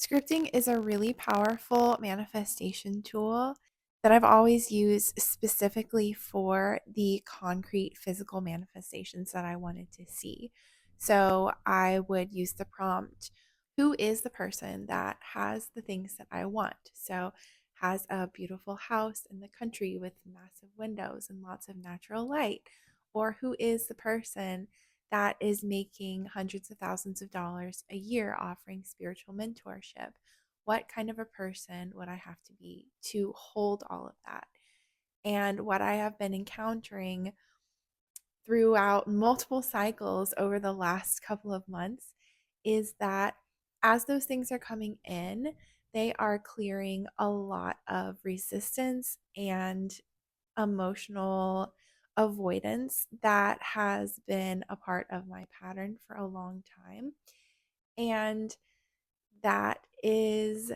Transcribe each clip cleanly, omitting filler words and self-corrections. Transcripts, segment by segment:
Scripting is a really powerful manifestation tool that I've always used specifically for the concrete physical manifestations that I wanted to see. So I would use the prompt, who is the person that has the things that I want? So has a beautiful house in the country with massive windows and lots of natural light, or who is the person that is making hundreds of thousands of dollars a year offering spiritual mentorship? What kind of a person would I have to be to hold all of that? And what I have been encountering throughout multiple cycles over the last couple of months is that as those things are coming in, they are clearing a lot of resistance and emotional avoidance that has been a part of my pattern for a long time. And that is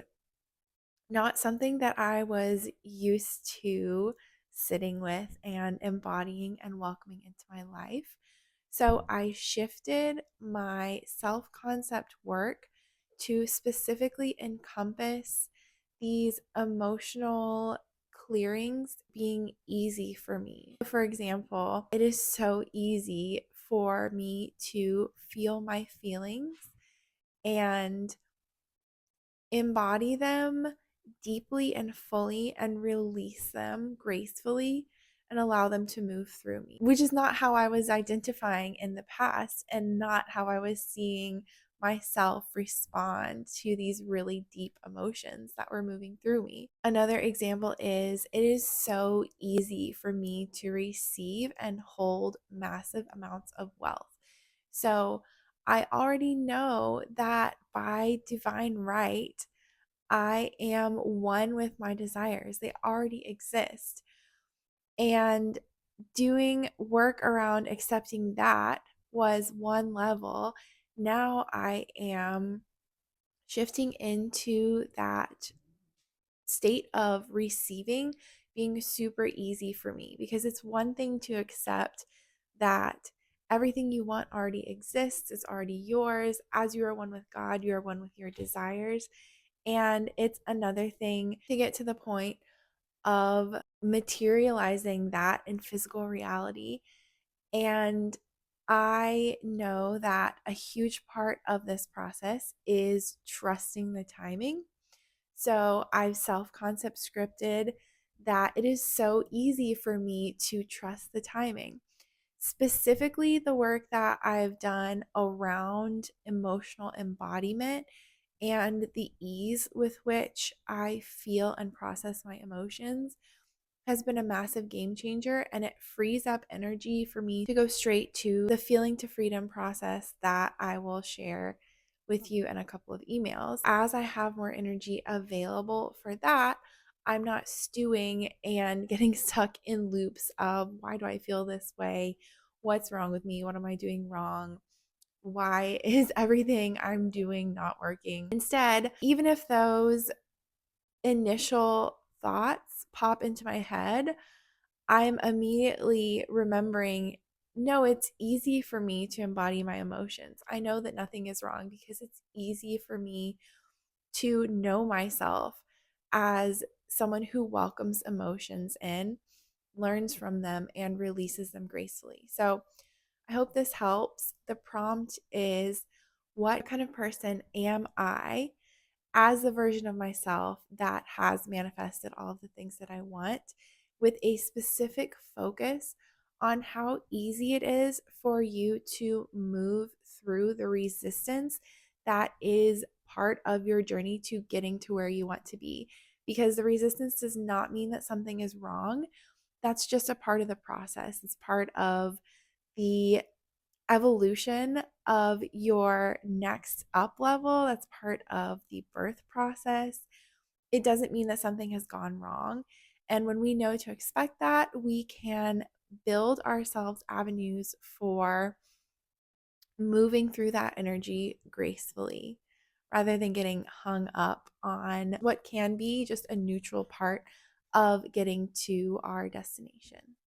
not something that I was used to sitting with and embodying and welcoming into my life. So I shifted my self concept work to specifically encompass these emotional clearings being easy for me. For example, it is so easy for me to feel my feelings and embody them deeply and fully and release them gracefully and allow them to move through me, which is not how I was identifying in the past and not how I was seeing myself respond to these really deep emotions that were moving through me. Another example is it is so easy for me to receive and hold massive amounts of wealth. So I already know that by divine right, I am one with my desires. They already exist. And doing work around accepting that was one level. Now I am shifting into that state of receiving being super easy for me, because it's one thing to accept that everything you want already exists, it's already yours. As you are one with God, you are one with your desires. And it's another thing to get to the point of materializing that in physical reality. And I know that a huge part of this process is trusting the timing. So I've self concept scripted that it is so easy for me to trust the timing. Specifically, the work that I've done around emotional embodiment and the ease with which I feel and process my emotions has been a massive game changer, and it frees up energy for me to go straight to the feeling to freedom process that I will share with you in a couple of emails. As I have more energy available for that, I'm not stewing and getting stuck in loops of why do I feel this way? What's wrong with me? What am I doing wrong? Why is everything I'm doing not working? Instead, even if those initial thoughts pop into my head, I'm immediately remembering, no, it's easy for me to embody my emotions. I know that nothing is wrong because it's easy for me to know myself as someone who welcomes emotions in, learns from them, and releases them gracefully. So I hope this helps. The prompt is, what kind of person am I as the version of myself that has manifested all of the things that I want, with a specific focus on how easy it is for you to move through the resistance that is part of your journey to getting to where you want to be. Because the resistance does not mean that something is wrong. That's just a part of the process. It's part of the evolution of your next up level. That's part of the birth process. It doesn't mean that something has gone wrong. And when we know to expect that, we can build ourselves avenues for moving through that energy gracefully rather than getting hung up on what can be just a neutral part of getting to our destination.